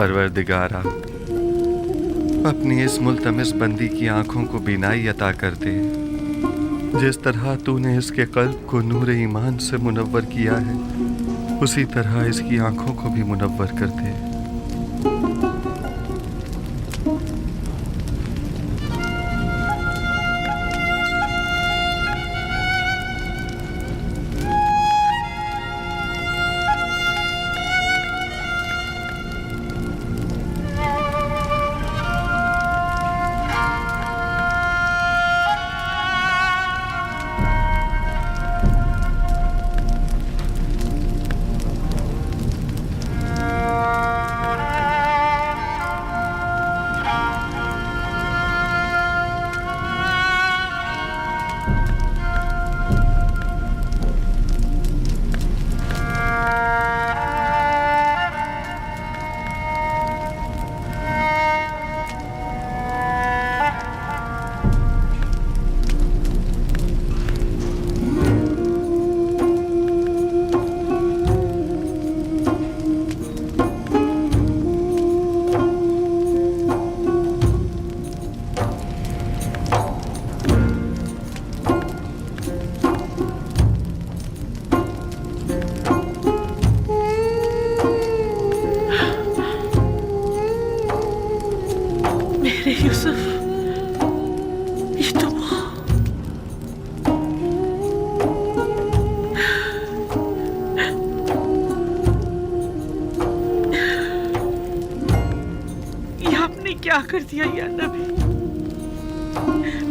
परवरदिगारा, अपनी इस मुल्तमिस बंदी की आंखों को बीनाई अता कर दे। जिस तरह तूने इसके कल्ब को नूर ईमान से मुनव्वर किया है, उसी तरह इसकी आंखों को भी मुनव्वर कर दे। यूसुफ, ये तो ये आपने क्या कर दिया या नबी?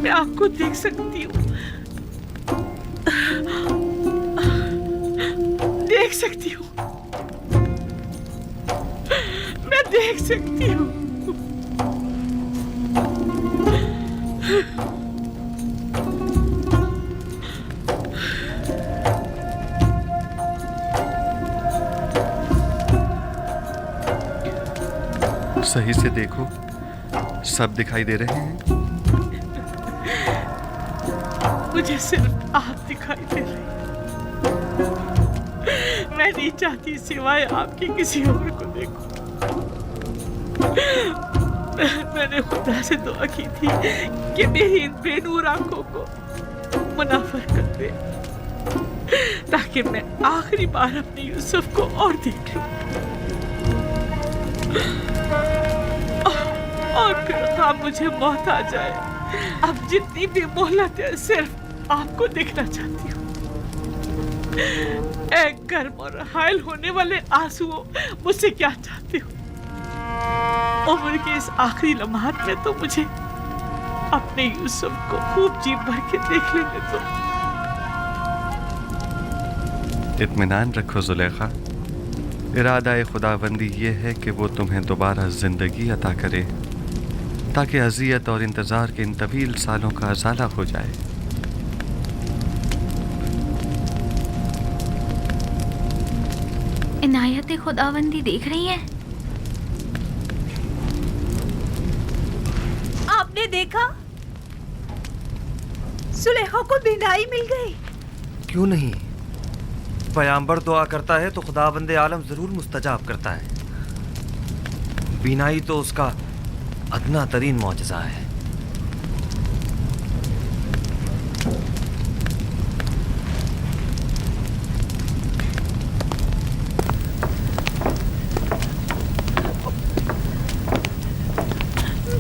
मैं आपको देख सकती हूँ, देख सकती हूँ, मैं देख सकती हूँ। सही से देखो, सब दिखाई दे रहे हैं। मुझे सिर्फ आप दिखाई दे रहे हैं। मैं नहीं चाहती सिवाय आपके किसी और को देखूं। मैंने खुदा से दुआ की थी कि मेरी इन बेनूर आंखों को मुनाफर कर दे, ताकि मैं आखिरी बार अपने यूसुफ को और देख लूं, और फिर हाँ मुझे मौत आ जाए। अब जितनी भी मोहलत है, सिर्फ आपको देखना चाहती हूँ। एक गर्म और हायल होने वाले आंसुओं मुझसे क्या चाहते हो? उम्र के इस आखिरी लम्हात में तो मुझे अपने यूसुफ को खूब जी भर के देख लेने दो। इत्मीनान रखो जुलेखा, इरादा खुदाबंदी ये है कि वो तुम्हें दोबारा जिंदगी अता करे, ताकि अज़ियत और इंतज़ार के इन तवील सालों का अज़ाला हो जाए। इनायत खुदाबंदी देख रही हैं? आपने देखा, सुलेखा को बीनाई मिल गई। क्यों नहीं? पैगंबर दुआ करता है तो खुदाबंदे आलम जरूर मुस्तजाब करता है। बीनाई तो उसका अदना तरीन मौजज़ा है।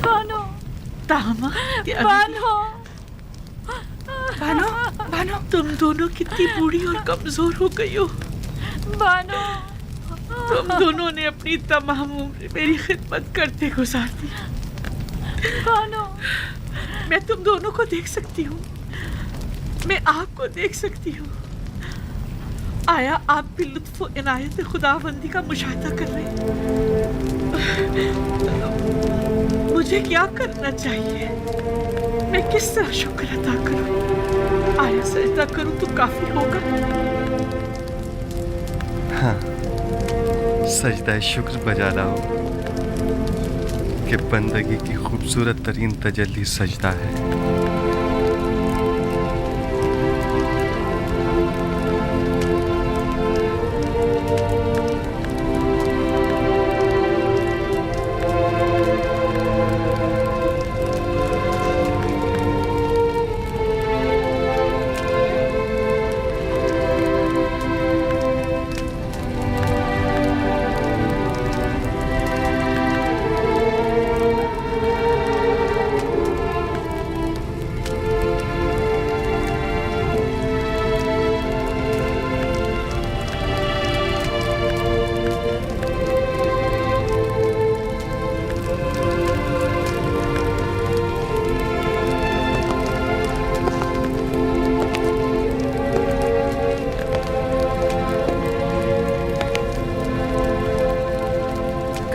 बानो, तामा, बानो, बानो, बानो, तुम दोनों कितनी बूढ़ी और कमजोर हो गई हो। बानो, तुम दोनों ने अपनी तमाम उम्र मेरी खिदमत करते गुजार दी। बानो, मैं तुम दोनों को देख सकती हूँ, मैं आपको देख सकती हूँ। आया आप भी लुत्फ़ और इनायत खुदाबंदी का मुशाहिदा कर रहे हैं। मुझे क्या करना चाहिए? मैं किस तरह शुक्र अदा करूँ? आया सजदा करूँ तो काफी होगा? हाँ, सजदा शुक्र बजा लाओ कि बंदगी की खूबसूरत तरीन तजल्ली सजदा है।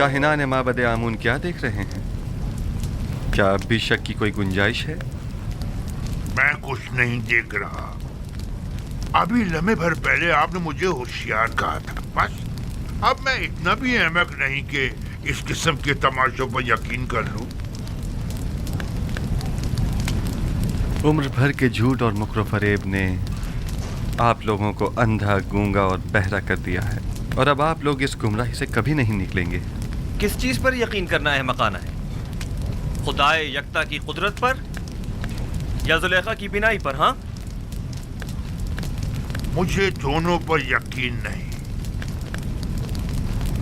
काहिनान माबद आमून क्या देख रहे हैं? क्या अब भी शक की कोई गुंजाइश है? मैं कुछ नहीं देख रहा। अभी लम्हे भर पहले आपने मुझे होशियार कहा था। बस अब मैं इतना भी अहमक नहीं कि इस किस्म के तमाशों पर यकीन कर लूं। उम्र भर के झूठ और मुकर फरेब ने आप लोगों को अंधा, गूंगा और बहरा कर दिया है, और अब आप लोग इस गुमराही से कभी नहीं निकलेंगे। किस चीज पर यकीन करना अहमकाना है? खुदाए यकता की कुदरत पर या जुलेखा की बिनाई पर? हाँ, मुझे दोनों पर यकीन नहीं।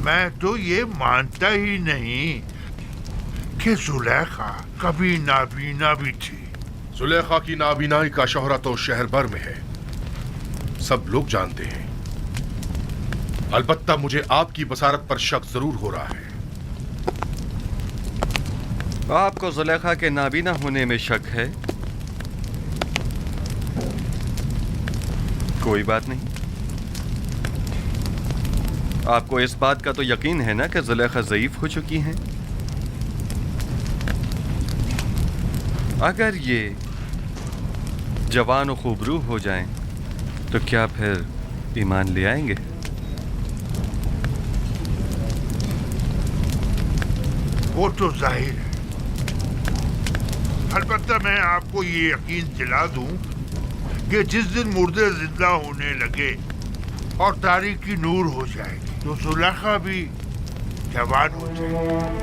मैं तो ये मानता ही नहीं कि जुलेखा कभी नाबीना भी थी। जुलेखा की नाबीनाई का शोहरा तो शहर भर में है, सब लोग जानते हैं। अलबत्ता मुझे आपकी बसारत पर शक जरूर हो रहा है। आपको जुलेखा के नाबीना होने में शक है? कोई बात नहीं। आपको इस बात का तो यकीन है ना कि जुलेखा ज़ईफ हो चुकी हैं? अगर ये जवान और खूबरू हो जाएं, तो क्या फिर ईमान ले आएंगे? वो तो जाहिर है। अलबत्ता मैं आपको ये यकीन दिला दूं कि जिस दिन मुर्दे जिंदा होने लगे और तारीकी नूर हो जाएगी, तो जुलेखा भी जवान हो जाएगी।